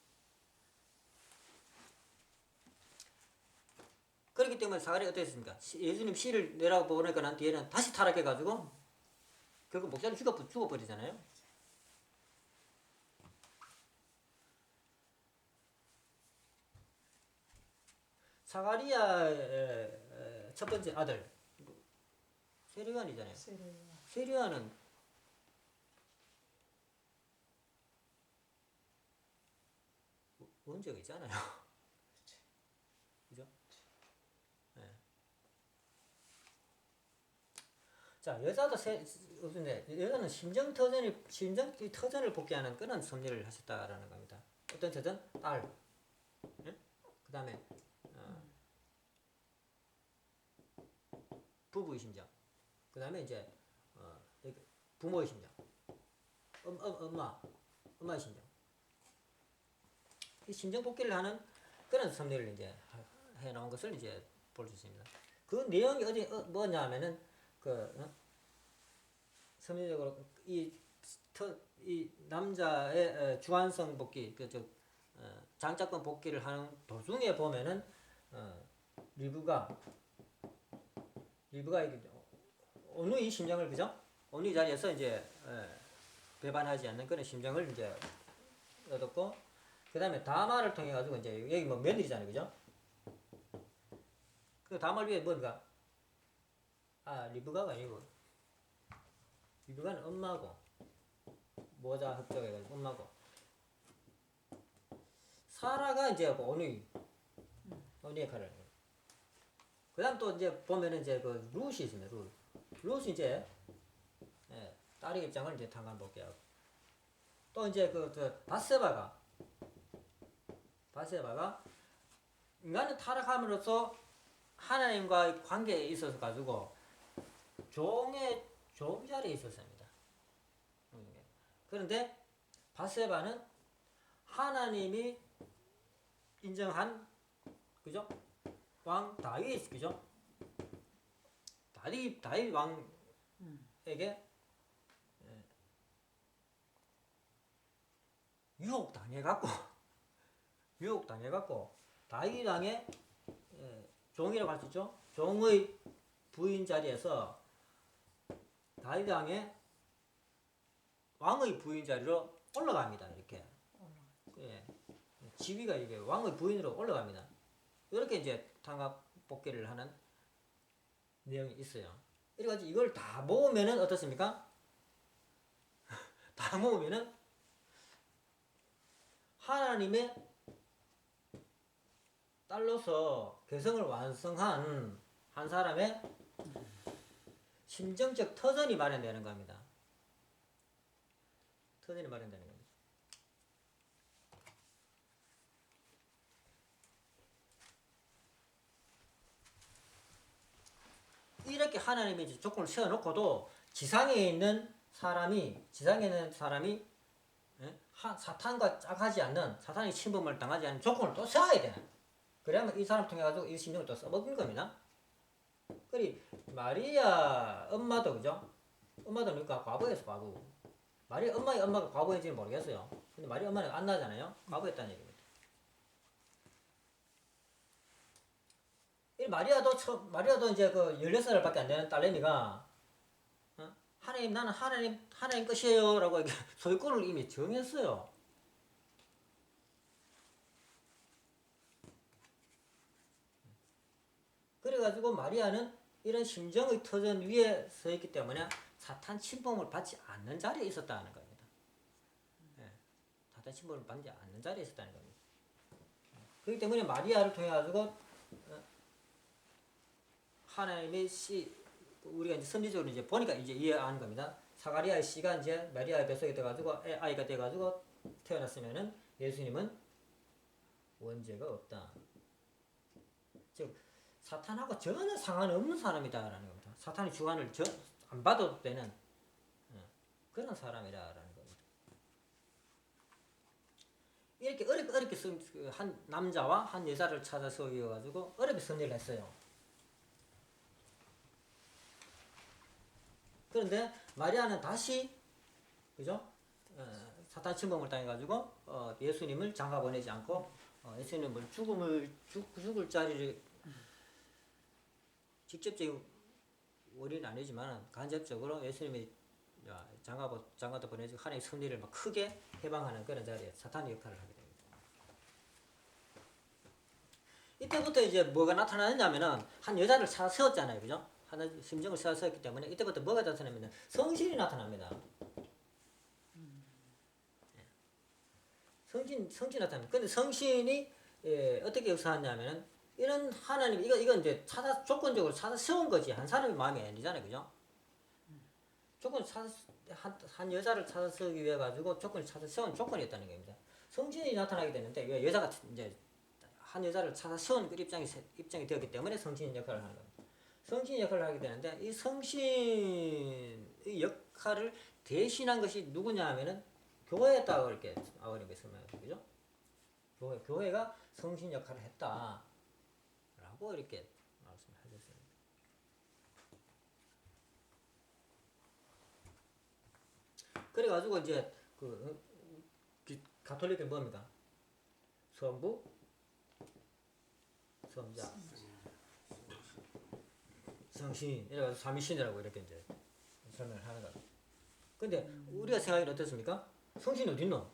그렇기 때문에 사가리아가 어땠습니까? 예수님 씨를 내려보내고 난 뒤에는 다시 타락해가지고 결국 목자를 죽어버리잖아요. 사가리아의 첫 번째 아들 세리완이잖아요. 세리완은 원죄가 있잖아요. 그죠? 네. 자, 여자도 여자는 심정 터전을 복귀하는 그런 섭리를 하셨다라는 겁니다. 어떤 터전? 딸. 네? 그 다음에 부부의 심정. 그 다음에 이제 부모의 심정. 엄마의 심정. 이 심정 복귀를 하는 그런 섭리를 이제 해 놓은 것을 이제 볼 수 있습니다. 그 내용이 뭐냐면은 섭리적으로 이 남자의 주관성 복귀, 장자권 복귀를 하는 도중에 보면은 리브가 어느의 심정을 그죠? 어느 자리에서 이제 배반하지 않는 그런 심정을 이제 얻었고, 그 다음에 다말을 통해 가지고 이제 여기 뭐 며느리잖아요, 그죠? 그 다말 위에 뭔가 리브가가 아니고 리브가는 엄마고 모자 흡족해가지고 엄마고 사라가 이제 어느 역할을 해요. 그 다음 또 이제 보면은 이제 룻이 있습니다. 룻이 이제 딸의 입장을 이제 탕감복귀하고 또 이제 바세바가 바세바가 인간은 타락함으로써 하나님과의 관계에 있어서 가지고 종 자리에 있었습니다. 그런데 바세바는 하나님이 인정한 그죠? 왕 다윗 그죠? 다윗 왕에게 유혹당해갖고 다윗 왕의 종이라고 할 수 있죠? 종의 부인 자리에서 다윗 왕의 부인 자리로 올라갑니다. 이렇게 지위가 이게 왕의 부인으로 올라갑니다. 이렇게 이제 탄압 복귀를 하는 내용이 있어요. 이래가지고 이걸 다 모으면은 어떻습니까? 다 모으면은 하나님의 딸로서 개성을 완성한 한 사람의 심정적 터전이 마련되는 겁니다. 터전이 마련되는 겁니다. 이렇게 하나님이 이제 조건을 세워놓고도 지상에 있는 사람이 사탄과 짝하지 않는 사탄의 침범을 당하지 않는 조건을 또 세워야 돼. 그래야만 이 사람 통해 가지고 이 심정을 또 써먹은 겁니다. 그리 마리아 엄마도 그죠? 엄마도 그러니까 과부였어 과부. 마리아 엄마가 과부인지는 모르겠어요. 근데 마리아 엄마는 안 나잖아요. 과부였다는 얘기입니다. 이 마리아도 이제 그 16살밖에 안 되는 딸내미가 하나님 나는 하나님 것이에요 라고 소유권을 이미 정했어요. 그래가지고 마리아는 이런 심정의 터전 위에 서 있기 때문에 사탄 침범을 받지 않는 자리에 있었다는 겁니다. 사탄 침범을 받지 않는 자리에 있었다는 겁니다. 그렇기 때문에 마리아를 통해 가지고 하나님의 우리가 이제 선지적으로 이제 보니까 이제 이해하는 겁니다. 사가리아의 씨가 이제 마리아의 뱃속에 돼가지고 아이가 돼가지고 태어났으면은 예수님은 원죄가 없다. 즉 사탄하고 전혀 상관없는 사람이다라는 겁니다. 사탄의 주관을 안 받아도 되는 그런 사람이라는 겁니다. 이렇게 어렵게 한 남자와 한 여자를 찾아서 이어가지고 어렵게 선택을 했어요. 그런데 마리아는 다시 그죠? 사탄 침범을 당해가지고 예수님을 장가 보내지 않고 예수님을 죽을 자리를 직접적인 원인은 아니지만 간접적으로 예수님이 장가도 보내지 하나님의 섭리를 막 크게 해방하는 그런 자리에 사탄의 역할을 하게 됩니다. 이때부터 이제 뭐가 나타나느냐면은 한 여자를 찾아 세웠잖아요, 그죠? 하나의 심정을 찾아 세웠기 때문에 이때부터 뭐가 나타나냐면 성신이 나타납니다. 성신이 나타납니다. 근데 성신이 어떻게 역사하냐면은 이런 하나님 이건 이제 조건적으로 찾아 세운 거지 한 사람의 마음이 아니잖아요, 그죠? 한 여자를 찾아 세우기 위해 가지고 조건을 찾아 세운 조건이었다는 겁니다. 성신이 나타나게 되는데 왜 여자가 이제 한 여자를 찾아 세운 그 입장이 되었기 때문에 성신의 역할을 하는 겁니다. 성신의 역할을 하게 되는데 이 성신의 역할을 대신한 것이 누구냐 하면은 교회였다고 이렇게 아버님이 설명하죠, 그죠? 교회가 성신 역할을 했다. 라고 이렇게 말씀하셨습니다. 그래가지고 이제 가톨릭은 뭡니까? 성부, 성자, 성신 이래가지고 삼위신이라고 이렇게 이제 설명을 하는 거예요. 근데 우리가 생각하기는 어떻습니까? 성신이 어딨노?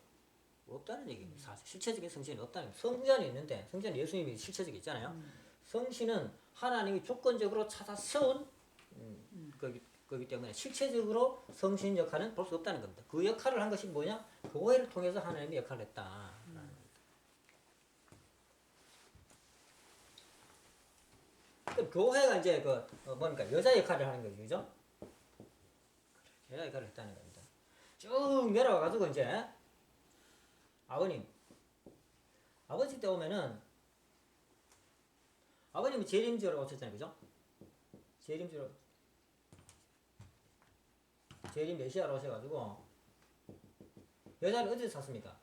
없다는 얘기입니다. 사실 실체적인 성신이 없다는 겁니다. 성전이 있는데 성전이 예수님이 실체적이 있잖아요. 성신은 하나님이 조건적으로 찾아 세운 거기 때문에 실체적으로 성신 역할은 볼 수 없다는 겁니다. 그 역할을 한 것이 뭐냐? 교회를 통해서 하나님이 역할을 했다. 교회가 이제 뭡니까? 여자 역할을 하는 거죠, 그죠? 여자 역할을 했다는 겁니다. 쭉 내려와가지고 이제 아버지 때 오면은 아버님이 재림지어라고 오셨잖아요, 그죠? 재림지어 재림 메시아로 오셔가지고 여자를 어디서 샀습니까?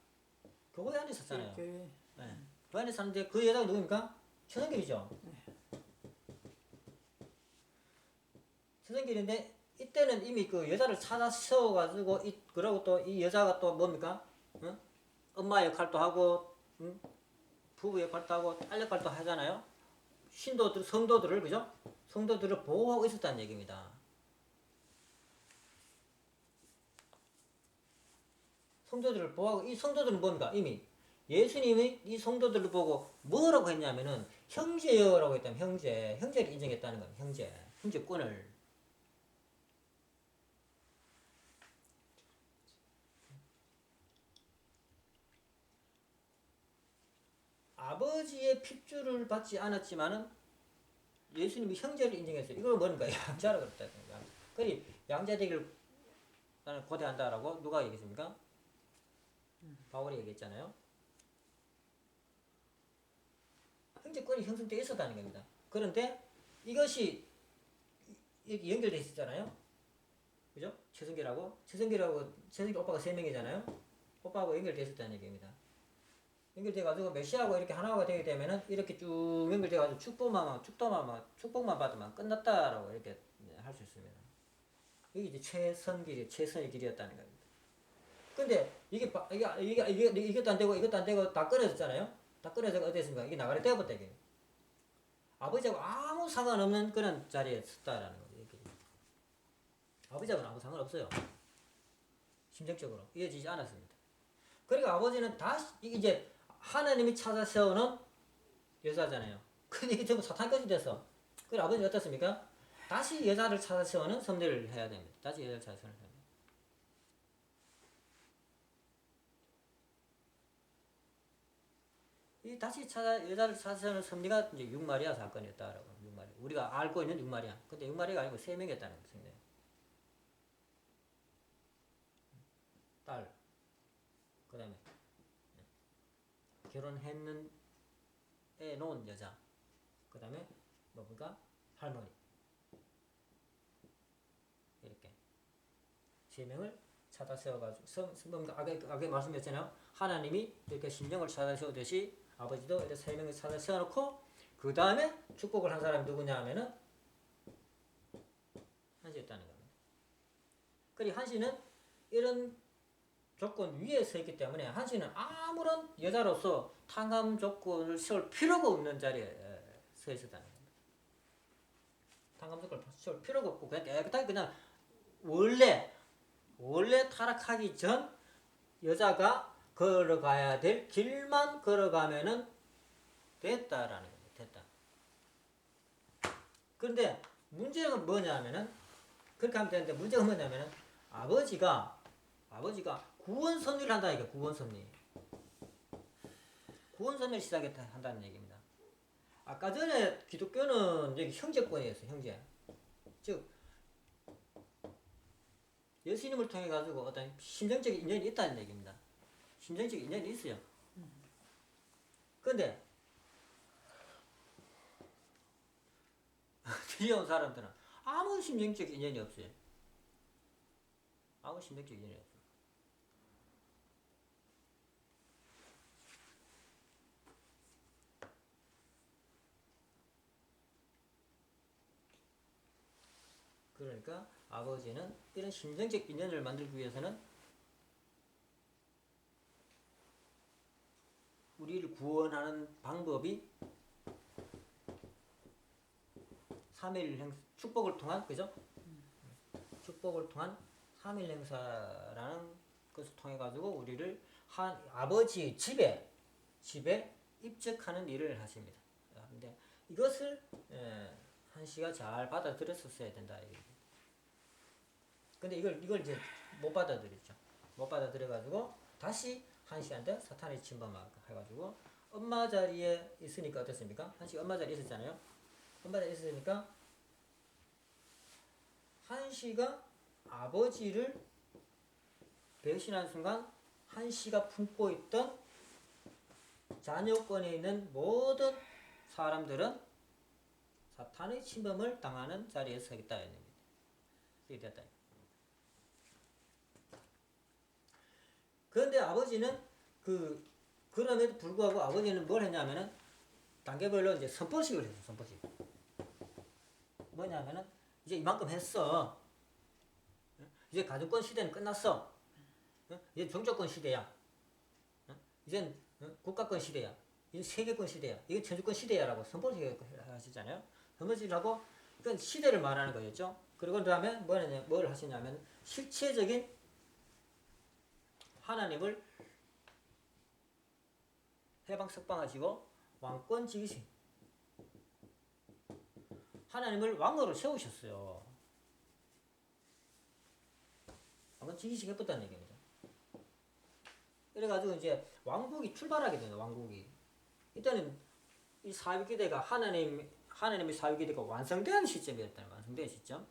교회 안에 샀잖아요. 교회. 네. 그 안에 샀는데 그 여자가 누굽니까? 최성길이죠. 최성길인데 이때는 이미 그 여자를 찾아 세워가지고 그러고 또 이 여자가 또 뭡니까? 응? 엄마 역할도 하고, 응? 부부 역할도 하고, 딸 역할도 하잖아요. 신도들, 성도들을 그죠? 성도들을 보호하고 있었다는 얘기입니다. 성도들을 보호하고 이 성도들은 뭡니까? 이미 예수님이 이 성도들을 보고 뭐라고 했냐면은 형제여라고 했다면 형제를 인정했다는 거예요. 형제권을. 아버지의 핏줄을 받지 않았지만은 예수님이 형제를 인정했어요. 이걸 뭡니까? 양자라고 그랬다. 그리 양자되기를 나는 고대한다라고 누가 얘기했습니까? 바울이 얘기했잖아요. 형제권이 형성되어 있었다는 겁니다. 그런데 이것이 이렇게 연결되어 있었잖아요. 그죠? 최성길 오빠가 3명이잖아요. 오빠하고 연결되어 있었다는 얘기입니다. 연결돼가지고 메시아하고 이렇게 하나가 되게 되면은 이렇게 쭉 연결돼가지고 축복만 받으면 끝났다라고 이렇게 할 수 있습니다. 이게 이제 최선의 길이었다는 겁니다. 근데 이것도 안 되고 이것도 안 되고 다 끊어졌잖아요. 다 끊어져서 어디 됐습니까? 이게 나가래 되어버렸다 이게. 아버지하고 아무 상관없는 그런 자리에 섰다라는 거죠. 아버지하고는 아무 상관없어요. 심정적으로 이어지지 않았습니다. 그러니까 아버지는 다시 이제 하나님이 찾아 세우는 여자잖아요. 근데 이게 전부 사탄까지 됐어. 그래 아버지는 어떻습니까? 다시 여자를 찾아 세우는 섭리를 해야 됩니다. 다시 여자를 찾아 세우는 섭리. 이 다시 여자를 찾아 세우는 섭리가 이제 육마리아 사건이었다라고. 육마리아. 우리가 알고 있는 육마리아. 근데 육마리아가 아니고 3명이었다는 겁니다. 딸. 그 다음에 결혼했는 애 놓은 여자. 그 다음에 뭡니까? 할머니. 이렇게 3명을 찾아 세워가지고 아까 말씀드렸잖아요. 하나님이 이렇게 심령을 찾아 세우듯이 아버지도 이렇게 3명을 찾아 세워놓고 그 다음에 축복을 한 사람이 누구냐 하면은 한시였다는 겁니다. 그리고 한시는 이런 조건 위에 서 있기 때문에 한시는 아무런 여자로서 탕감 조건을 세울 필요가 없는 자리에 서 있었다는 겁니다. 탕감 조건을 세울 필요가 없고 그냥 깨끗하게 그냥 원래 타락하기 전 여자가 걸어가야 될 길만 걸어가면은 됐다라는 겁니다. 됐다. 그런데 문제가 뭐냐면은 그렇게 하면 되는데 문제가 뭐냐면은 아버지가 구원 섭리를 한다 이게 구원 섭리를 시작한다는 얘기입니다. 아까 전에 기독교는 여기 형제권이었어요. 형제. 즉 예수님을 통해 가지고 어떤 심정적인 인연이 있다는 얘기입니다. 심정적인 인연이 있어요. 그런데 들려온 사람들은 아무 심정적인 인연이 없어요. 아무 심정적인 인연이 없어요. 그러니까 아버지는 이런 심정적 인연을 만들기 위해서는 우리를 구원하는 방법이 축복을 통한 그죠? 축복을 통한 3일 행사라는 것을 통해 가지고 우리를 아버지의 집에 입적하는 일을 하십니다. 근데 이것을 한시가 잘 받아들였었어야 된다. 근데 이걸 이제 못 받아들였죠. 못 받아들여가지고 다시 한시한테 사탄이 침범해가지고 엄마 자리에 있으니까 어땠습니까? 한시가 엄마 자리에 있었잖아요. 엄마 자리에 있으니까 한시가 아버지를 배신한 순간 한시가 품고 있던 자녀권에 있는 모든 사람들은 사탄의 침범을 당하는 자리에 서겠다. 그게 됐다. 그런데 아버지는 그럼에도 불구하고 아버지는 뭘 했냐면은 단계별로 이제 선포식을 했어. 선포식. 뭐냐면은 이제 이만큼 했어. 이제 가정권 시대는 끝났어. 이제 종교권 시대야. 이젠 국가권 시대야. 이제 세계권 시대야. 이게 천주권 시대야라고 선포식을 하시잖아요. 선포식을 하고 그건 시대를 말하는 거였죠. 그리고 그 다음에 뭘 하시냐면 실체적인 하나님을 해방석방하시고 왕권 지키신 하나님을 왕으로 세우셨어요. 왕권 지키시겠다는 얘기입니다. 그래가지고 이제 왕국이 출발하게 되는 왕국이 일단은 이 사위기대가 하나님의 사위기대가 완성된 시점이었다는 완성된 시점.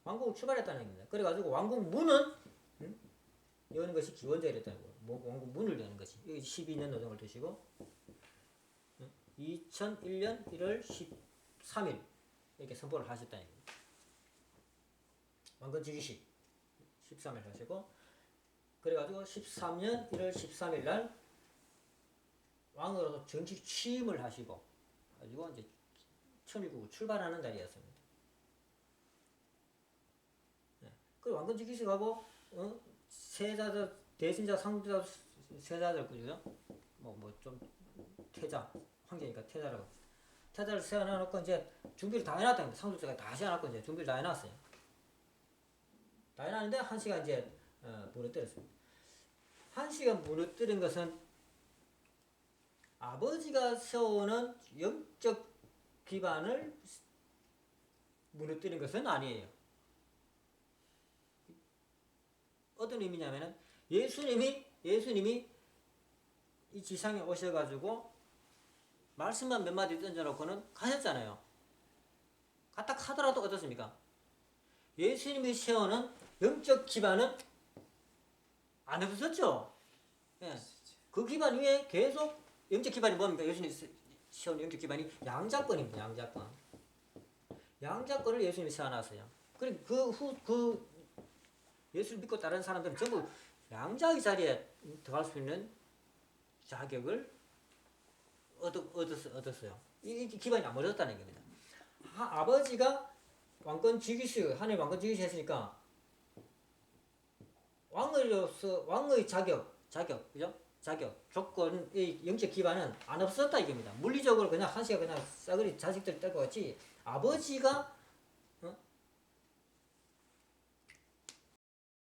왕국이 출발했다는 얘기입니다. 그래가지고 왕국 문은 여는 것이 기원절이었다는 거예요. 왕국 문을 여는 것이. 여기 12년 노동을 두시고 2001년 1월 13일 이렇게 선포를 하셨다는 얘기입니다. 왕권 즉위식 13일 하시고 그래가지고 13년 1월 13일 날 왕으로서 정식 취임을 하시고 가지고 이제 천일국을 출발하는 날이었습니다. 네. 그 왕권 즉위식하고 세자들 대신자 상주자 세자들 그죠? 뭐 좀 태자 황제니까 태자를 세워놓고 이제 준비를 다 해놨다. 상주자가 다 세워놓고 이제 준비를 다 해놨어요. 다 해놨는데 한시가 이제 무너뜨렸습니다. 한시가 무너뜨린 것은 아버지가 세우는 영적 기반을 무너뜨린 것은 아니에요. 어떤 의미냐면은 예수님이 이 지상에 오셔가지고 말씀만 몇 마디 던져놓고는 가셨잖아요. 갔다 하더라도 어떻습니까? 예수님이 세우는 영적 기반은 안 없었죠. 예. 그 기반 위에 계속 영적 기반이 뭡니까? 예수님이 세운 영적 기반이 양자권입니다. 양자권. 양자권을 예수님이 세워놨어요. 그리고 그 예수를 믿고 따르는 사람들은 전부 양자의 자리에 들어갈 수 있는 자격을 얻었어요. 이 기반이 안 얻었다는 얘기입니다. 아버지가 왕권 즉위식, 하나님 왕권 즉위식 했으니까 왕으로서 왕의 자격, 그죠? 자격, 조건, 이 영적 기반은 안 없었다 이겁니다. 물리적으로 그냥 한시가 그냥 싸그리 자식들 뗄 것 같이 아버지가